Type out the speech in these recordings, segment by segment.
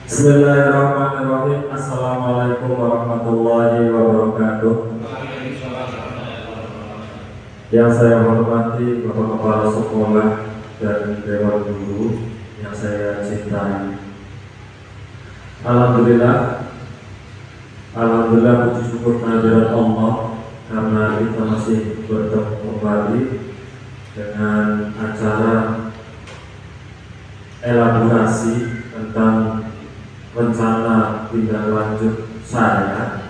Bismillahirrahmanirrahim. Assalamualaikum warahmatullahi wabarakatuh. Yang saya hormati Bapak Kepala Sekolah dan Dewan Guru yang saya cintai. Alhamdulillah puji syukur kehadirat Allah karena kita masih bertemu kembali dengan acara elaborasi tentang rencana tindak lanjut saya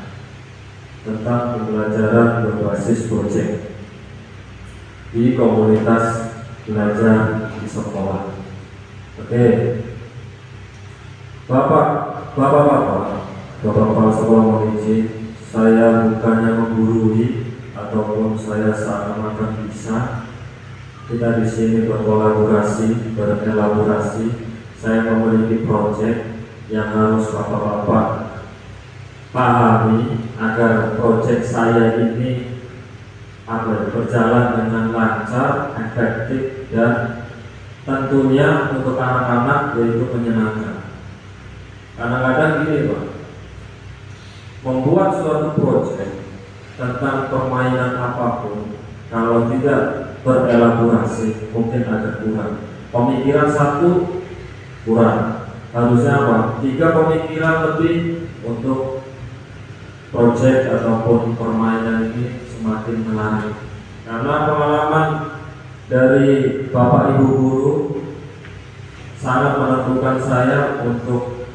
tentang pembelajaran berbasis proyek di komunitas belajar di sekolah. Oke, Bapak Kepala Sekolah mohon izin, saya bukannya menggurui ataupun saya seakan-akan bisa. Kita di sini berkolaborasi, berelaborasi. Saya memiliki proyek yang harus Bapak-bapak pahami agar proyek saya ini berjalan dengan lancar, efektif, dan tentunya untuk anak-anak yaitu menyenangkan. Kadang-kadang gini Pak, membuat suatu proyek tentang permainan apapun kalau tidak berelaborasi mungkin agak kurang. Pemikiran satu kurang, harusnya apa? 3 pemikiran lebih untuk proyek ataupun permainan ini semakin menarik. Karena pengalaman dari Bapak Ibu Guru sangat menentukan saya untuk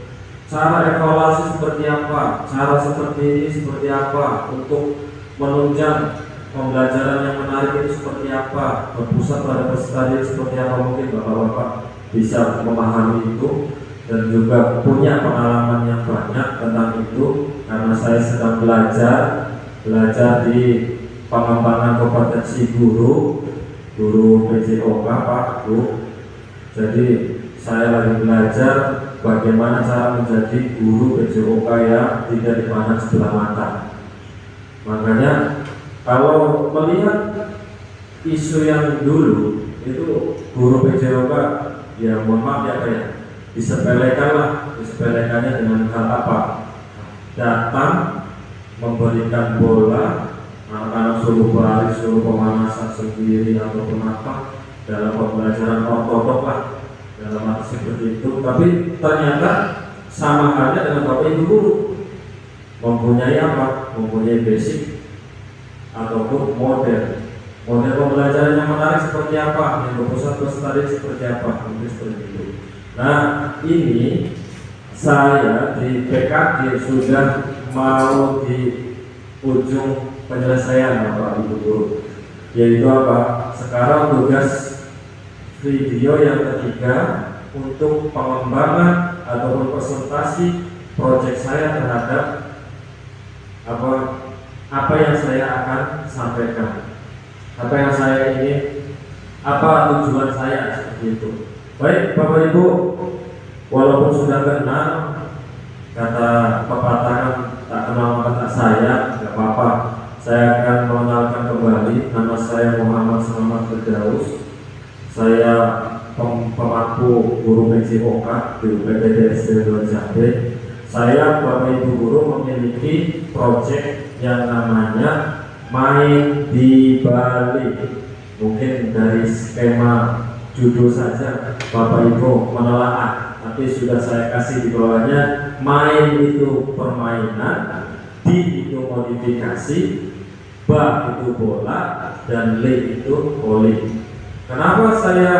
cara evaluasi seperti apa, cara seperti ini seperti apa, untuk menunjang pembelajaran yang menarik itu seperti apa, berpusat pada peserta didik seperti apa. Mungkin Bapak-bapak bisa memahami itu dan juga punya pengalaman yang banyak tentang itu karena saya sedang belajar di pengembangan kompetensi guru PJOK Pak Bu. Jadi saya lagi belajar bagaimana cara menjadi guru PJOK yang tidak dipandang sebelah mata. Makanya kalau melihat isu yang dulu itu guru PJOK, ya mohon maaf ya Pak ya, disepelekannya dengan hal apa? Datang memberikan bola, anak-anak suruh baris, suruh pemanasan sendiri ataupun apa dalam pembelajaran ortodok lah, dalam arti seperti itu. Tapi ternyata sama halnya dengan Bapak Ibu Guru, mempunyai apa? Mempunyai basic ataupun model pembelajaran yang menarik seperti apa, yang berpusat peserta didik seperti apa, mungkin seperti itu. Nah, ini saya di PKD sudah mau di ujung penyelesaian Bapak Ibu Guru, yaitu apa? Sekarang tugas video yang ketiga untuk pengembangan ataupun presentasi proyek saya terhadap apa yang saya akan sampaikan, apa yang saya ingin, apa tujuan saya seperti itu. Baik Bapak Ibu, walaupun sudah kenal kata pepatah tak kenal maka tak sayang, tidak apa-apa. Saya akan mengenalkan kembali. Nama saya Muhammad Selamat Firdaus. Saya pemangku guru PJOK di UPTD SD 2 Jambe. Saya Bapak Ibu Guru memiliki proyek yang namanya Main di Bali. Mungkin dari skema judul saja Bapak Ibu menelaah, tapi sudah saya kasih di bawahnya. Main itu permainan, di itu modifikasi, ba itu bola, dan li itu voli. Kenapa saya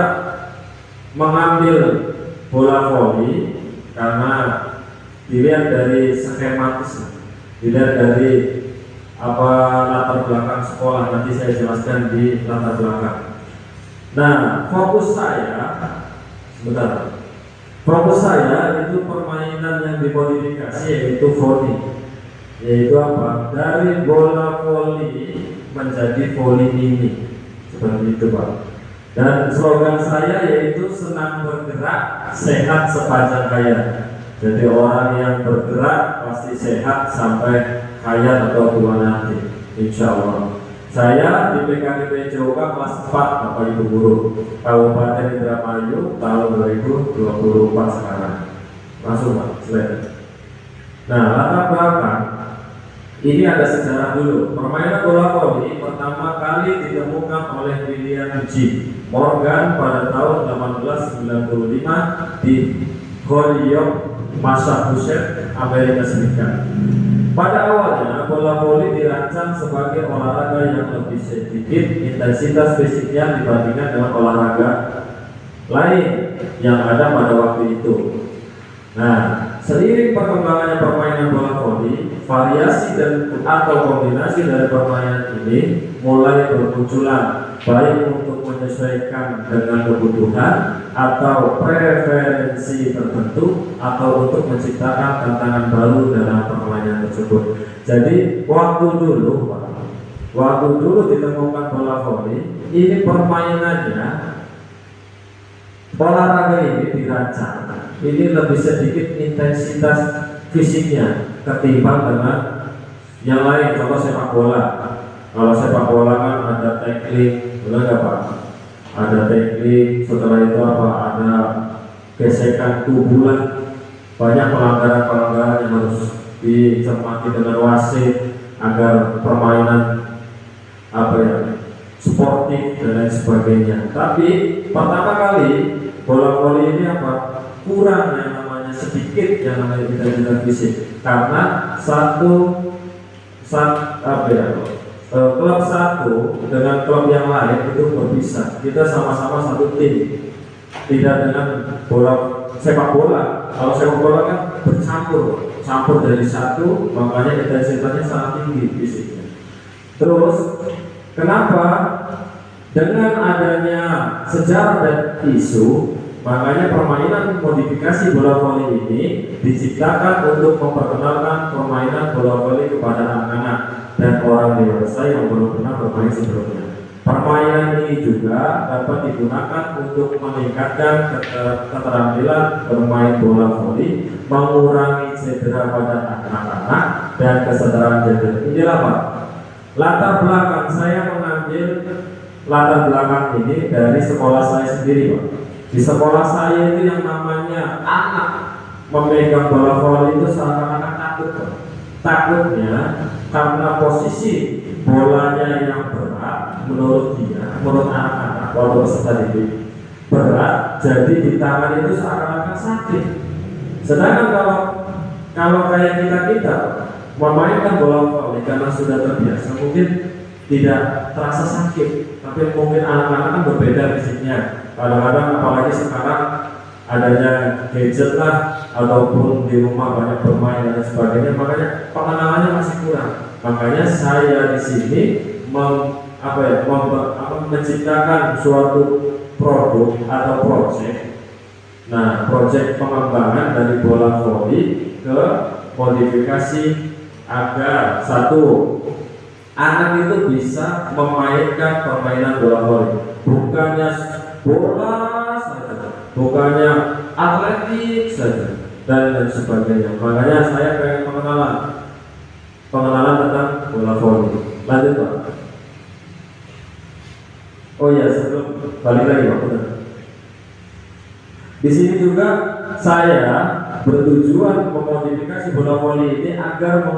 mengambil bola voli? Karena dilihat dari skematis, dilihat dari apa latar belakang sekolah, nanti saya jelaskan di latar belakang. Nah, fokus saya itu permainan yang dimodifikasi, yaitu voli. Yaitu apa? Dari bola voli menjadi voli mini, seperti itu Pak. Dan slogan saya yaitu senang bergerak, sehat sepanjang hayat. Jadi orang yang bergerak pasti sehat sampai hayat atau tua nanti, insya Allah. Saya di PKDP JOK kelas 4 Bapak Ibu Guru, Kabupaten Indramayu tahun 2024 sekarang. Langsung Pak, slide. Nah, latar belakang ini ada sejarah dulu. Permainan bola voli pertama kali ditemukan oleh William G. Morgan pada tahun 1895 di Holyoke, Massachusetts, Amerika Serikat. Pada awalnya, bola voli dirancang sebagai olahraga yang lebih sedikit intensitas fisiknya dibandingkan dengan olahraga lain yang ada pada waktu itu. Nah, seiring perkembangannya permainan bola voli, variasi dan atau kombinasi dari permainan ini mulai bermunculan, baik untuk menyesuaikan dengan kebutuhan atau preferensi tertentu atau untuk menciptakan tantangan baru dalam permainan tersebut. Jadi waktu dulu ditemukan bola voli, ini permainannya olahraga ini dirancang ini lebih sedikit intensitas fisiknya ketimbang dengan yang lain. Contoh sepak bola. Kalau sepak bola kan ada tackling, benar nggak Pak? Ada tackling, setelah itu apa? Ada gesekan tubuh, banyak pelanggaran-pelanggaran yang harus dicermati dengan wasit agar permainan sportif dan lain sebagainya. Tapi pertama kali bola voli ini kurang yang namanya sedikit yang namanya intensitas fisik, karena klub satu dengan klub yang lain itu berpisah. Kita sama-sama satu tim, tidak dengan bola sepak bola. Kalau sepak bola kan campur dari satu, makanya intensitasnya sangat tinggi fisiknya. Terus kenapa dengan adanya sejarah dan isu, makanya permainan modifikasi bola voli ini diciptakan untuk memperkenalkan permainan bola voli kepada anak-anak dan orang dewasa yang belum pernah bermain sebelumnya. Permainan ini juga dapat digunakan untuk meningkatkan keterampilan bermain bola voli, mengurangi cedera pada anak-anak, dan kesetaraan gender. Inilah Pak, latar belakang saya mengambil latar belakang ini dari sekolah saya sendiri Pak. Di sekolah saya itu yang namanya anak memegang bola voli itu seakan-akan takut Pak. Takutnya karena posisi bolanya yang berat menurut anak-anak waktu peserta didik berat, jadi di tangan itu seakan-akan sakit. Sedangkan kalau kayak kita memainkan bola voli karena sudah terbiasa, mungkin tidak terasa sakit. Tapi mungkin anak-anak kan berbeda fisiknya. Kadang-kadang apalagi sekarang adanya gadget lah, ataupun di rumah banyak bermain dan sebagainya, makanya pengenalannya masih kurang. Makanya saya di sini menciptakan suatu produk atau proyek. Nah, proyek pengembangan dari bola voli ke modifikasi agar satu anak itu bisa memainkan permainan bola voli, bukannya bola saja, bukannya atletik saja, dan lain sebagainya. Makanya saya pengen pengenalan tentang bola voli. Lanjut Pak. Oh iya, sebelum balik lagi Pak. Di sini juga saya bertujuan memodifikasi bola voli ini agar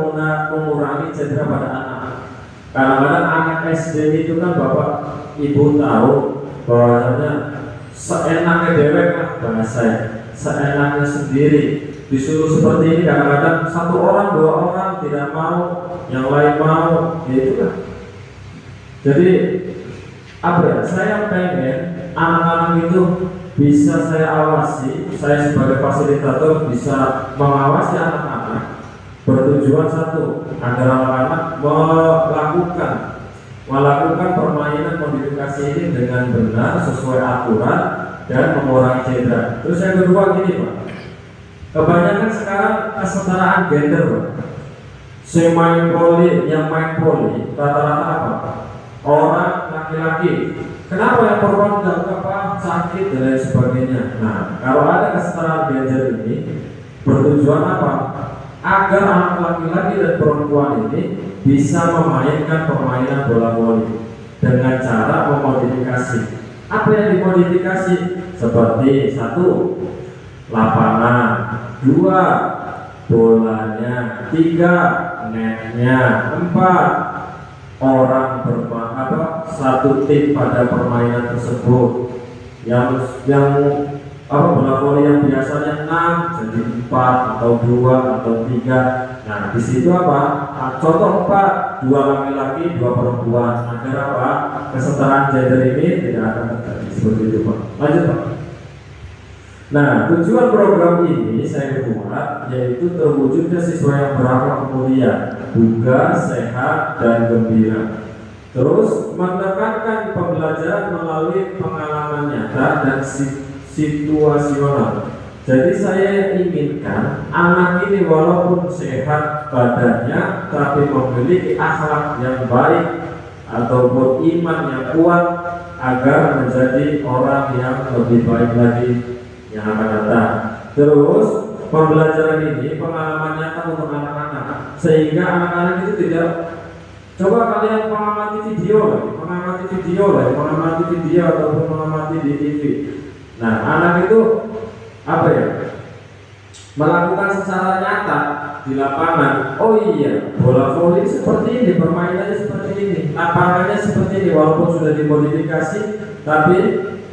mengurangi cedera pada anak-anak. Kadang-kadang anak SD itu kan Bapak Ibu tahu bahwasanya seenaknya dewek lah bahasanya, seenaknya sendiri, disuruh seperti ini. Kadang-kadang satu orang, dua orang tidak mau, yang lain mau, gitu kan. Jadi saya pengen anak-anak itu bisa saya awasi, saya sebagai fasilitator bisa mengawasi anak-anak, bertujuan satu, agar anak-anak melakukan permainan modifikasi ini dengan benar sesuai aturan dan mengurangi cedera. Terus yang kedua gini Pak, kebanyakan sekarang kesetaraan gender Pak. Yang main poli rata-rata apa? Orang laki-laki. Kenapa yang perempuan nggak sakit dan lain sebagainya? Nah, kalau ada kesetaraan gender ini bertujuan apa? Agar anak laki-laki dan perempuan ini bisa memainkan permainan bola voli dengan cara memodifikasi. Apa yang dimodifikasi? Seperti 1. Lapangan, 2. bolanya, 3. netnya, 4. orang satu tim pada permainan tersebut. Yang bola voli yang biasanya 6 jadi 4 atau 2 atau 3. Nah, di situ contoh 4, 2 laki-laki, 2 perempuan, agar kesetaraan gender ini tidak akan terjadi seperti itu, Pak. Lanjut, Pak. Nah, tujuan program ini saya buat yaitu terwujudnya siswa yang berakhlak mulia, bugar, sehat, dan gembira. Terus menekankan pembelajaran melalui pengalaman nyata dan situasional. Jadi saya inginkan anak ini walaupun sehat badannya, tapi memiliki akhlak yang baik ataupun iman yang kuat agar menjadi orang yang lebih baik lagi yang akan datang. Terus pembelajaran ini pengalaman nyata untuk anak-anak, sehingga anak-anak itu tidak coba kalian mengamati video ataupun mengamati di TV. Nah, anak itu melakukan secara nyata di lapangan. Oh iya, bola voli seperti ini, permainannya seperti ini, lapangannya seperti ini, walaupun sudah dimodifikasi, tapi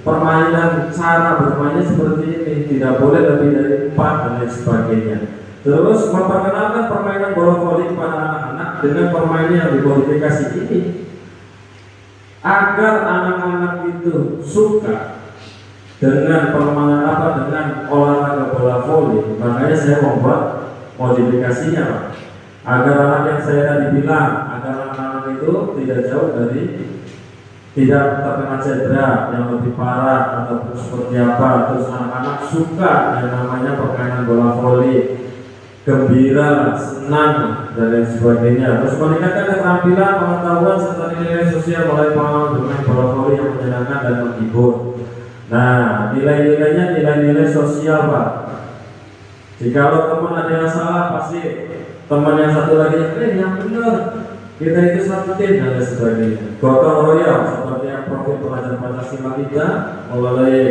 permainan cara bermainnya seperti ini, tidak boleh lebih dari 4 dan lain sebagainya. Terus memperkenalkan permainan bola voli kepada anak-anak dengan permainan yang dimodifikasi ini, agar anak-anak itu suka dengan permainan dengan olahraga bola voli. Makanya saya membuat modifikasinya, Pak. Agar anak yang saya tadi bilang, agar anak-anak itu tidak jauh dari tidak terkena cedera yang lebih parah ataupun seperti apa. Terus anak-anak suka yang namanya permainan bola voli, gembira, senang, dan lain sebagainya. Terus meningkatkan keterampilan, pengetahuan serta nilai sosial melalui pengalaman bermain bola voli yang menyenangkan dan menghibur. Nah, nilai-nilainya nilai-nilai sosial, Pak. Jikalau teman ada yang salah, pasti teman yang satu lagi yang benar, kita itu satu tim, dan lain sebagainya. Gotong royong seperti yang profil pelajar Pancasila kita melalui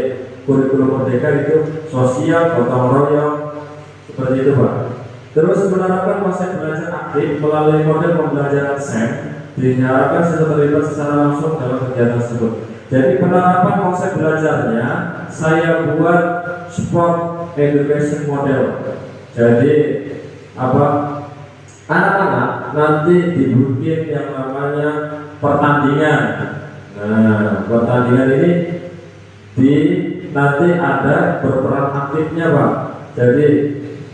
kurikulum merdeka itu sosial, gotong royong, seperti itu, Pak. Terus menerapkan konsep belajar aktif melalui model pembelajaran SEM, diharapkan sudah terlibat secara langsung dalam kegiatan tersebut. Jadi penerapan konsep belajarnya saya buat sport education model. Jadi anak-anak nanti dibikin yang namanya pertandingan. Nah, pertandingan ini nanti ada berperan aktifnya, Pak. Jadi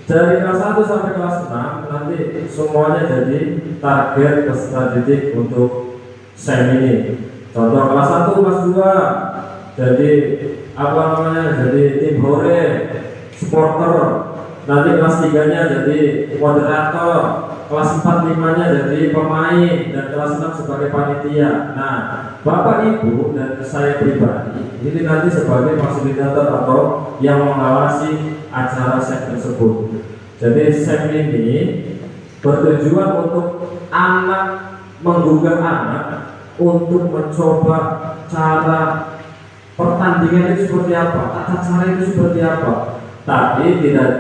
dari kelas 1 sampai kelas 6 nanti semuanya jadi target peserta didik untuk SEM ini. Contoh kelas 1, kelas 2 jadi jadi tim hore, supporter. Nanti kelas 3-nya jadi moderator, kelas 4-5-nya jadi pemain, dan kelas 6 sebagai panitia. Nah, Bapak Ibu dan saya pribadi ini nanti sebagai fasilitator atau yang mengawasi acara SEM tersebut. Jadi SEM ini bertujuan untuk menggugah anak untuk mencoba cara pertandingan itu seperti apa, tata cara itu seperti apa, tapi tidak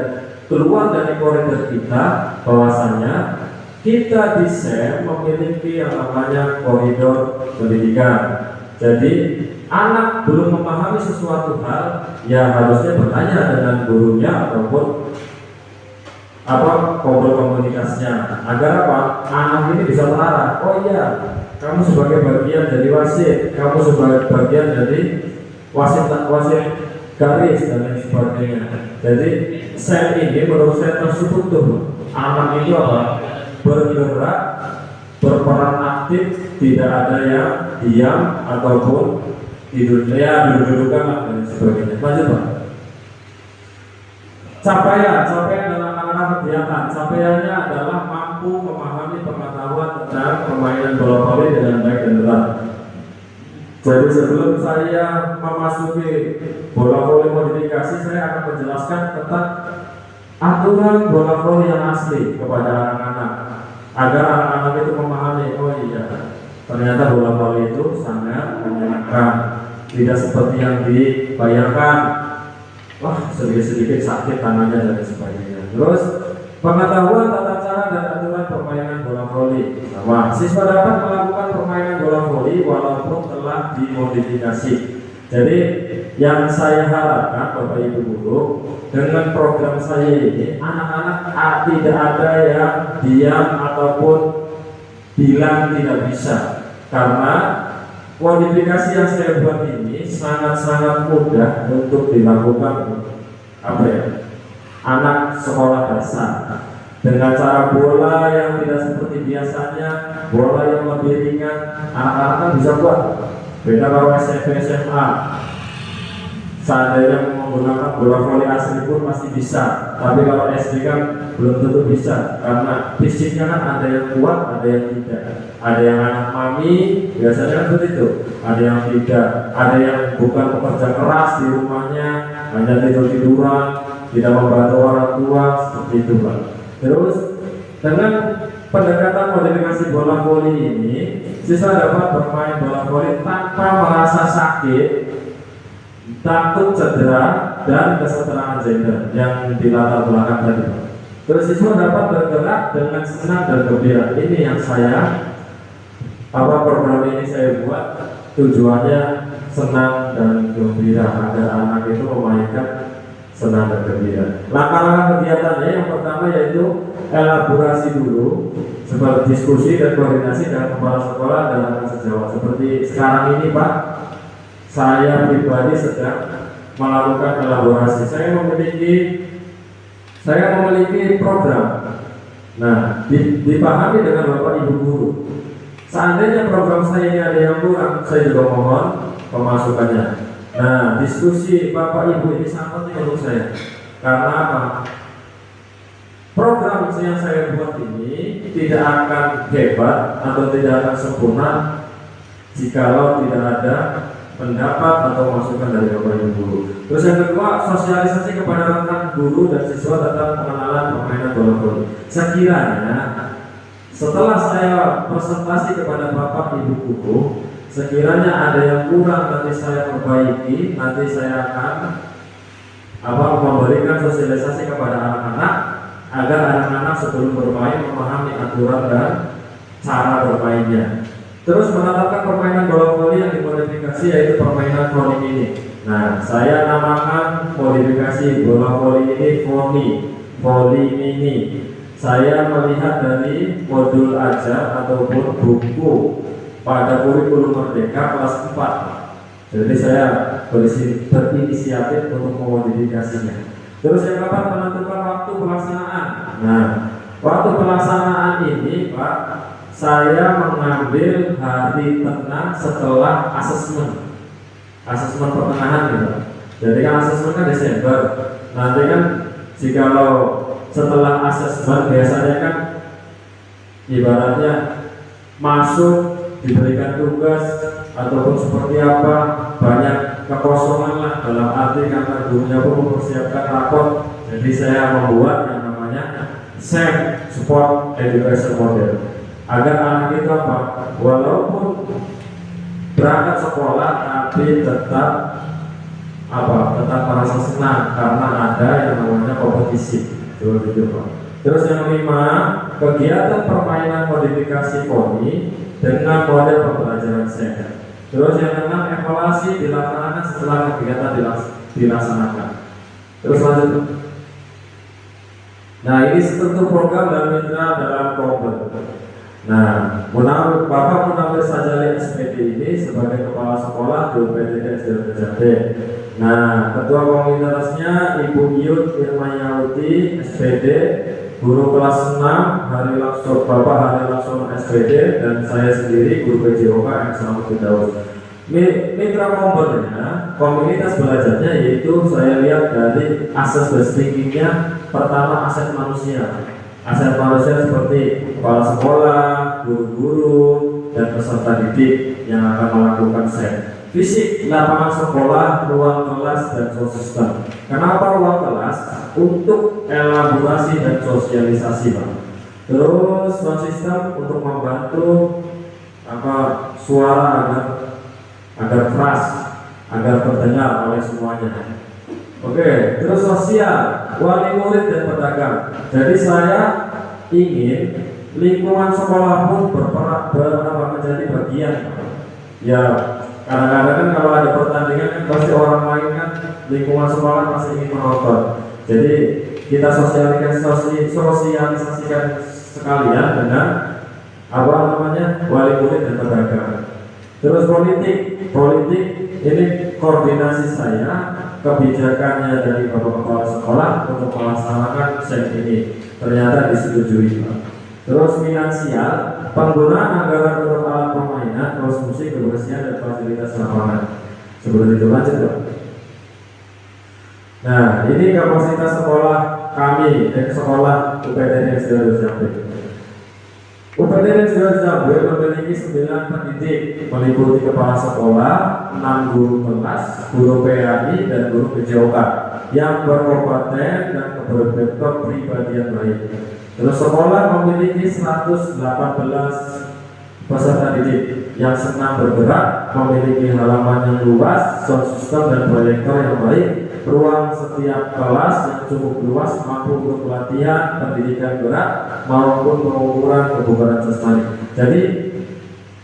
keluar dari koridor kita bahwasanya kita di SEM memiliki yang namanya koridor pendidikan. Jadi anak belum memahami sesuatu hal, ya harusnya bertanya dengan gurunya ataupun ngobrol komunikasinya agar anak ini bisa terarah. Oh iya, kamu sebagai bagian dari wasit, kamu sebagai bagian dari wasit garis, dan lain sebagainya. Jadi SEM ini menurut saya terstruktur. Anak itu bergerak, berperan aktif, tidak ada yang diam ataupun duduk-dudukan dan sebagainya. Lanjut, Pak. Capaian dalam anak-anak kegiatan. Capaiannya adalah mampu memahami pengetahuan tentang permainan bola voli dengan baik dan benar. Jadi sebelum saya memasuki bola voli modifikasi, saya akan menjelaskan tentang aturan bola voli yang asli kepada anak-anak. agar anak-anak itu memahami, oh iya, ternyata bola voli itu sangat menyenangkan, tidak seperti yang dibayangkan. Wah, sedikit-sedikit sakit tangannya dan sebagainya. Terus pengetahuan tata cara dan aturan permainan bola voli. Nah, siswa dapat melakukan permainan bola voli walaupun telah dimodifikasi. Jadi yang saya harapkan Bapak Ibu guru, dengan program saya ini anak-anak tidak ada yang diam ataupun bilang tidak bisa, karena modifikasi yang saya buat ini sangat-sangat mudah untuk dilakukan anak sekolah dasar, dengan cara bola yang tidak seperti biasanya, bola yang lebih ringan, anak-anak kan bisa buat. Beda kalau SMP SMA, seandainya menggunakan bola voli asli pun masih bisa, tapi kalau SD kan belum tentu bisa, karena fisiknya kan ada yang kuat, ada yang tidak. Ada yang anak mami, biasanya kan begitu. Ada yang tidak, ada yang bukan pekerja keras di rumahnya, hanya tidur-tiduran, tidak membantu orang tua, seperti itu Pak. Terus dengan pendekatan modifikasi bola voli ini, siswa dapat bermain bola voli tanpa merasa sakit, takut cedera, dan kesetaraan gender yang di latar belakang tadi Pak. Terus siswa dapat bergerak dengan senang dan gembira. Ini yang program ini saya buat, tujuannya senang dan gembira, agar anak itu memainkan senang dan gembira. Langkah-langkah kegiatannya yang pertama yaitu elaborasi dulu, seperti diskusi dan koordinasi dengan kepala sekolah dalam bahasa Jawa. Seperti sekarang ini Pak, saya pribadi sedang melakukan elaborasi. Saya memiliki program. Nah, dipahami dengan Bapak Ibu guru. Seandainya program saya ini ada yang kurang, saya juga mohon pemasukannya. Nah, diskusi Bapak Ibu ini sangat penting untuk saya. Karena apa? Program yang saya buat ini tidak akan hebat atau tidak akan sempurna jikalau tidak ada pendapat atau masukan dari Bapak Ibu guru. Terus yang kedua, sosialisasi kepada rekan guru dan siswa tentang pengenalan permainan bola voli. Sekiranya setelah saya presentasi kepada Bapak Ibu guru, sekiranya ada yang kurang nanti saya perbaiki, nanti saya akan memberikan sosialisasi kepada anak-anak agar anak-anak sebelum bermain memahami aturan dan cara bermainnya. Terus menetapkan permainan bola voli yang dimodifikasi yaitu permainan voli mini. Nah, saya namakan modifikasi bola voli ini voli mini. Saya melihat dari modul ajar ataupun buku pada kurikulum Merdeka kelas 4. Jadi saya berinisiatif untuk memodifikasinya. Terus yang keempat, menentukan waktu pelaksanaan. Nah, waktu pelaksanaan ini Pak, saya mengambil hari tenang setelah asesmen pertengahan gitu. Jadi kan asesmen kan Desember. Nanti kan jikalau setelah asesmen biasanya kan ibaratnya masuk, diberikan tugas ataupun seperti apa, banyak kekosongan lah, dalam arti karena gurunya pun mempersiapkan rapor. Jadi saya membuat yang namanya SEM, Support Education Model, agar anak itu walaupun berangkat sekolah tapi tetap merasa senang karena ada yang namanya kompetisi. Terus yang kelima, kegiatan permainan modifikasi voli dengan model pembelajaran SEM. Terus yang keenam, evaluasi dilaksanakan setelah kegiatan dilaksanakan. Terus lanjut. Nah, ini tentu program dan mitra dalam kompet. Nah, Bapak Munawir Sajali SPD ini sebagai kepala sekolah di UPTD SD Jati. Nah, ketua komunitasnya Ibu Yud Irmayauti SPD, guru kelas 6 Bapak Hari Laksono SPD, dan saya sendiri guru PJOK yang Selamat Firdaus. Mitra komponernya, komunitas belajarnya yaitu saya lihat dari ases basic thinkingnya. Pertama, aset manusia. Aset manusia seperti kepala sekolah, guru-guru, dan peserta didik yang akan melakukan SEM. Fisik, lapangan sekolah, ruang kelas, dan sosial. Kenapa ruang kelas? Untuk elaborasi dan sosialisasi Pak. Terus sound system untuk membantu suara agar keras, agar terdengar oleh semuanya. Oke, terus sosial, wali murid dan pedagang. Jadi saya ingin lingkungan sekolah pun menjadi bagian. Ya, kadang-kadang kan kalau ada pertandingan kan pasti orang lain kan lingkungan sekolah pasti ingin menonton. Jadi kita sosialisasikan sekalian dengan wali murid dan pedagang. Terus politik ini koordinasi saya, kebijakannya dari Bapak Kepala Sekolah untuk melaksanakan SEM ini ternyata disetujui, Pak. Terus finansial, penggunaan anggaran untuk alat permainan, terus musik, kebersihan dan fasilitas lapangan. Sebelum itu lanjut, Pak. Nah, ini kapasitas sekolah kami, sekolah UPTN Sdn Jambe. UPTN Sdn Jambe memiliki 9 pendidik, meliputi kepala sekolah, 6 guru kelas, guru PAI dan guru PJOK yang berkompeten dan kepribadian baik. Terus sekolah memiliki 118 peserta didik yang senang bergerak, memiliki halaman yang luas, sound system dan proyektor yang baik, ruang setiap kelas yang cukup luas, mampu untuk pelatihan, pendidikan berat maupun pengukuran kebugaran jasmani. Jadi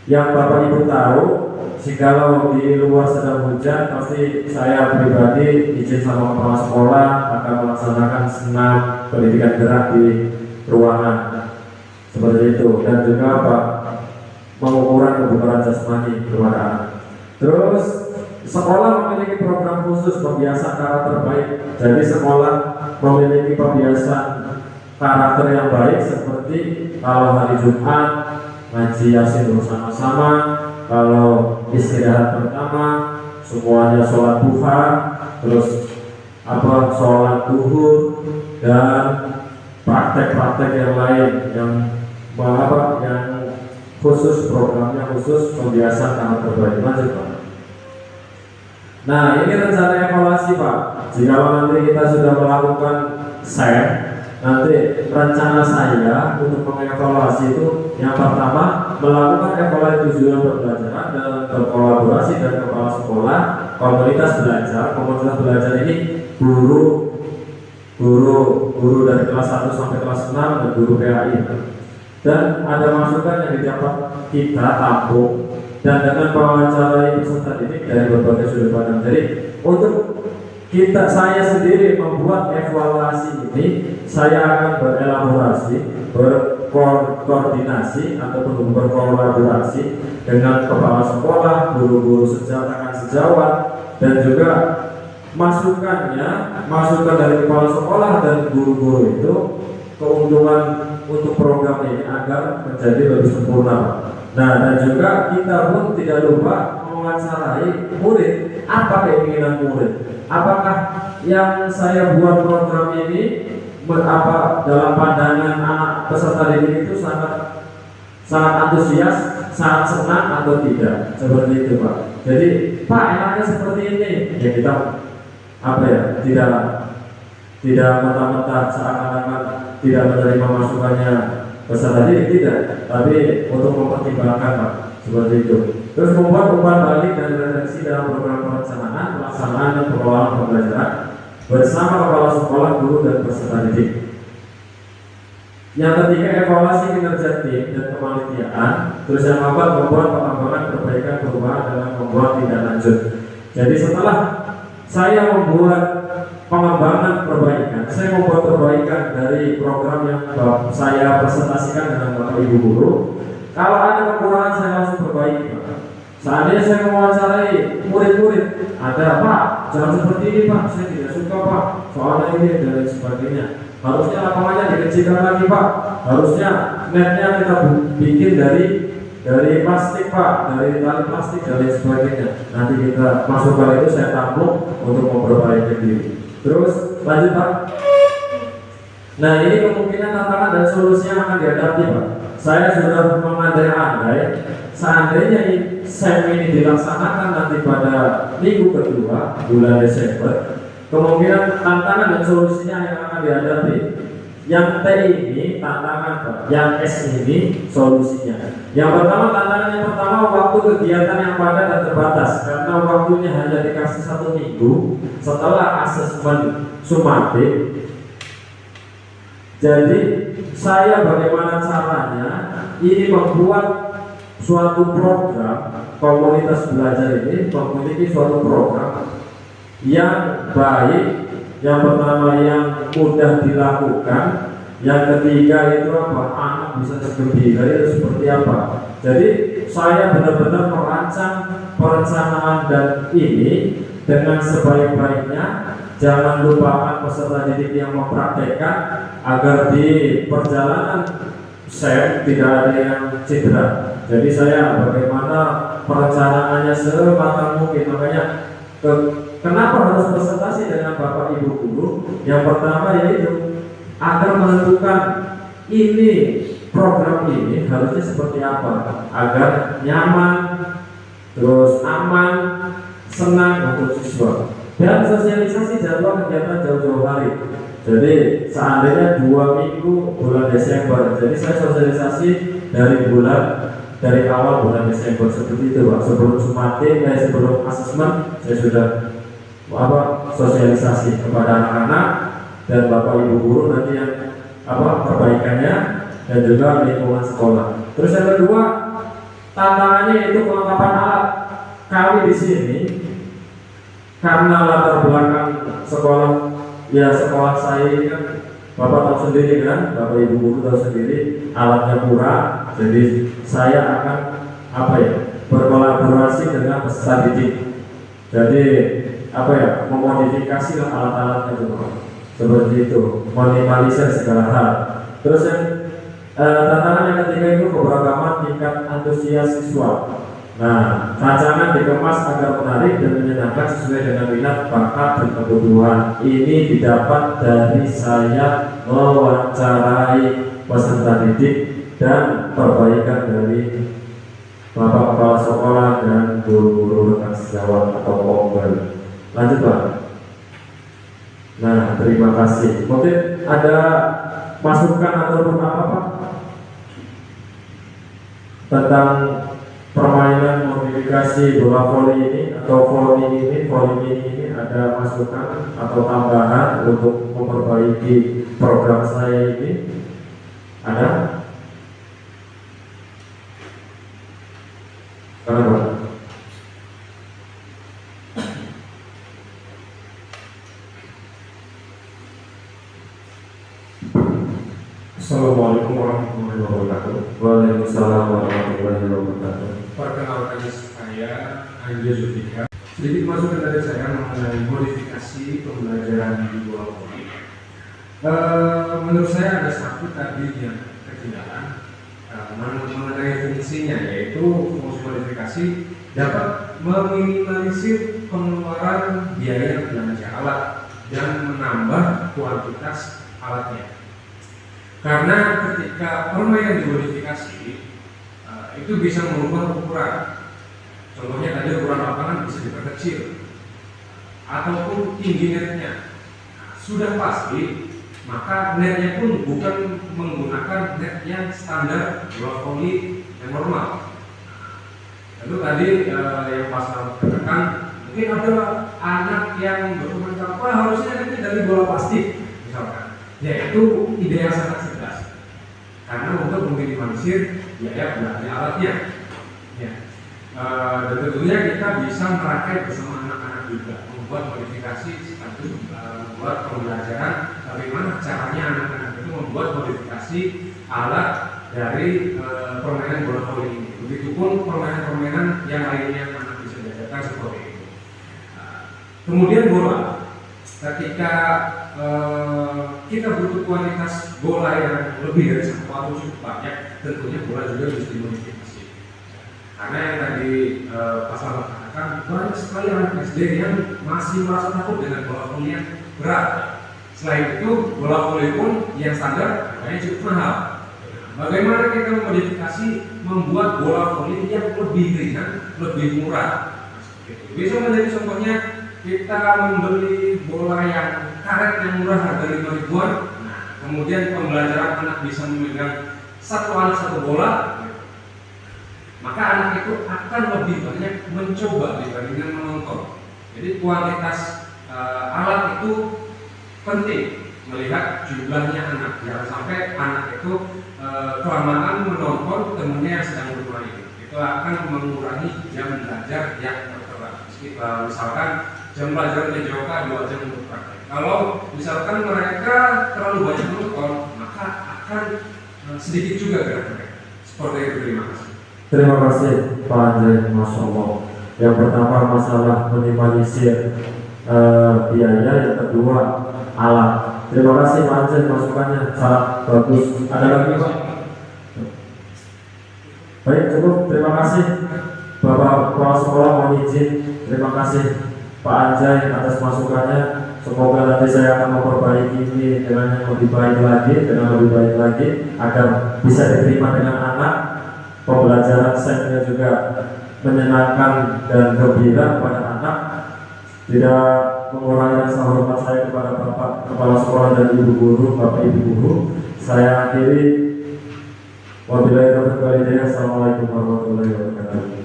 yang Bapak Ibu tahu, jikalau di luar sedang hujan, pasti saya pribadi izin sama kepala sekolah akan melaksanakan senam pendidikan gerak di ruangan seperti itu, dan juga pengukuran kebugaran jasmani kepada anak. Terus sekolah memiliki program khusus pembiasan karakter baik. Jadi sekolah memiliki pembiasan karakter yang baik, seperti kalau hari Jumat ngaji Yasin bersama-sama, kalau istirahat pertama semuanya sholat duha, terus sholat duhur, dan praktek-praktek yang lain yang khusus, programnya khusus pembiasan karakter baik. Lanjut, Pak. Nah, ini rencana evaluasi, Pak. Jika nanti kita sudah melakukan SEM, nanti rencana saya untuk mengevaluasi itu yang pertama melakukan evaluasi tujuan pembelajaran dan berkolaborasi dengan kepala sekolah, komunitas belajar. Komunitas belajar ini guru dari kelas 1 sampai kelas 6 dan guru PAI. Dan ada masukan yang didapat kita tampung dan dengan mewawancarai peserta didik dari berbagai sudut pandang. Jadi untuk saya sendiri membuat evaluasi ini, saya akan berelaborasi, berkoordinasi ataupun berkolaborasi dengan kepala sekolah, guru-guru sejawat, dan juga masukan dari kepala sekolah dan guru-guru itu keuntungan untuk program ini agar menjadi lebih sempurna. Nah, dan juga kita pun tidak lupa mewawancarai murid. Apa keinginan murid? Apakah yang saya buat program ini dalam pandangan anak peserta didik itu sangat antusias, sangat senang atau tidak? Seperti itu, Pak. Jadi, Pak, enaknya seperti ini. Ya kita tidak mentah-mentah seakan-akan tidak menerima masukannya peserta didik, tidak, tapi untuk mempertimbangkan, Pak, seperti itu. Terus membuat umpan balik dan refleksi dalam program perencanaan, pelaksanaan dan pengelolaan pembelajaran bersama kepala sekolah, guru dan peserta didik. Yang ketiga, evaluasi kinerja tim dan kepanitiaan. Terus yang keempat, membuat pengembangan perbaikan perubahan dalam membuat tindak lanjut. Jadi setelah saya membuat pengembangan perbaikan, saya membuat perbaikan dari program yang saya presentasikan dengan Bapak Ibu guru. Kalau ada kekurangan saya langsung perbaiki, Pak. Seandainya saya mewawancarai murid-murid, ada, Pak, jangan seperti ini, Pak, saya tidak suka, Pak, soalnya ini dan lain sebagainya. Harusnya lapangannya dikecilkan lagi, Pak. Harusnya netnya kita bikin dari plastik, Pak, dari tali plastik dan lain sebagainya. Nanti kita masukkan itu, saya tampung untuk memperbaiki diri. Terus lanjut, Pak. Nah, ini kemungkinan tantangan dan solusi yang akan dihadapi, Pak. Saya sudah mengandai-andai seandainya SEM ini dilaksanakan nanti pada minggu kedua bulan Desember, kemungkinan tantangan dan solusinya yang akan dihadapi. Yang T ini tantangan, Pak. Yang S ini solusinya. Yang pertama, tantangan yang pertama, waktu kegiatan yang padat dan terbatas karena waktunya hanya dikasih 1 minggu setelah asesmen sumatif. Jadi saya bagaimana caranya ini membuat suatu program komunitas belajar ini memiliki suatu program yang baik. Yang pertama yang mudah dilakukan, yang ketiga itu apa? Anak bisa tergembira itu seperti apa? Jadi saya benar-benar merancang perencanaan dan ini dengan sebaik-baiknya. Jangan lupakan peserta didik yang mempraktekkan agar di perjalanan saya tidak ada yang cedera. Jadi saya bagaimana perencanaannya sematang mungkin. Makanya kenapa harus presentasi dengan Bapak Ibu guru? Yang pertama yaitu agar menentukan ini program ini harusnya seperti apa agar nyaman, terus aman, senang untuk siswa. Dan sosialisasi jadwal kegiatan jauh-jauh hari. Jadi seandainya 2 minggu bulan Desember, jadi saya sosialisasi dari awal bulan Desember seperti itu, Pak. Sebelum sumatif, sebelum asesmen, saya sudah sosialisasi kepada anak-anak dan Bapak Ibu guru nanti yang perbaikannya dan juga lingkungan sekolah. Terus yang kedua, tantangannya itu kelengkapan alat. Kami di sini karena latar belakang sekolah saya ini kan Bapak tahu sendiri kan, Bapak Ibu guru tahu sendiri alatnya kurang. Jadi saya akan berkolaborasi dengan peserta didik. Jadi memodifikasi alat-alatnya itu, seperti itu, minimalisir segala hal. Terus yang tantangan yang ketiga itu keberagaman tingkat antusias siswa. Nah, rancangan dikemas agar menarik dan menyenangkan sesuai dengan minat, bakat, dan kebutuhan. Ini didapat dari saya mewawancarai peserta didik dan perbaikan dari Bapak Kepala Sekolah dan guru-guru rekan sejawat atau pembeli. Lanjut, Pak. Nah, terima kasih. Mungkin ada masukan ataupun apa, Pak, tentang permainan modifikasi bola voli ini atau voli ini ada masukan atau tambahan untuk memperbaiki program saya ini? Ada? Kenapa? Assalamualaikum warahmatullahi wabarakatuh. Waalaikumsalam warahmatullahi wabarakatuh. Perkenalkan saya Anjo Zulfikar. Sedikit masukan dari saya mengenai modifikasi pembelajaran di bola voli. Menurut saya ada satu tadi yang ketinggalan mengenai fungsinya, yaitu fungsi modifikasi dapat meminimalisir pengeluaran biaya belanja alat dan menambah kuantitas alatnya. Karena ketika permainan dimodifikasi itu bisa merubah ukuran. Contohnya tadi ukuran lapangan bisa diperkecil ataupun tinggi netnya. Sudah pasti maka netnya pun bukan menggunakan net yang standar bola voli yang normal. Lalu tadi yang Mas katakan mungkin ada anak yang berkomentar, "Wah, harusnya netnya dari bola plastik," misalkan. Yaitu ide yang sangat cerdas karena untuk meminimalisir biaya belanja alatnya. Ya. Dan tentunya kita bisa merakai bersama anak-anak juga, membuat modifikasi sekaligus membuat pembelajaran bagaimana caranya anak-anak itu membuat modifikasi alat dari permainan bola voli ini. Begitupun permainan-permainan yang lainnya yang anak bisa belajarkan seperti itu. Kemudian bola, ketika kita butuh kuantitas bola yang lebih dari satu atau cukup banyak, tentunya bola juga bisa dimodifikasi. Karena yang tadi Pak Selamat katakan, banyak sekali anak SD yang masih merasa takut dengan bola voli yang berat. Selain itu, bola voli pun yang standar harganya cukup mahal. Bagaimana kita memodifikasi membuat bola voli yang lebih ringan, lebih murah? Bisa menjadi contohnya kita membeli bola yang karet yang murah harga 5 ribuan. Nah, kemudian pembelajaran anak bisa memegang satu anak satu bola, maka anak itu akan lebih banyak mencoba dibandingkan menonton. Jadi kuantitas alat itu penting, melihat jumlahnya anak. Jangan sampai anak itu kelamaan menonton temannya yang sedang bermain. Itu akan mengurangi jam belajar yang tertera. Misalkan jam belajar TJOK 2 jam untuk praktek. Kalau misalkan mereka terlalu banyak menonton, maka akan sedikit juga gerak mereka. Seperti itu, terima kasih. Terima kasih Pak Andre, Masya Allah. Yang pertama masalah minimalisir biaya, yang kedua alat. Terima kasih Pak Andre, masukannya sangat bagus. Ada lagi Pak? Baik, cukup. Terima kasih Bapak Kepala Sekolah, mohon izin. Terima kasih Pak Anjay atas masukannya. Semoga nanti saya akan memperbaiki ini dengan yang lebih baik lagi, agar bisa diterima dengan anak. Pembelajaran sainnya juga menyenangkan dan gembira kepada anak, tidak mengurangi rasa hormat saya kepada Bapak Kepala Sekolah dan Ibu Guru, Bapak Ibu Guru. Saya akhiri. Wabillahi taufiq wal hidayah. Assalamualaikum warahmatullahi wabarakatuh.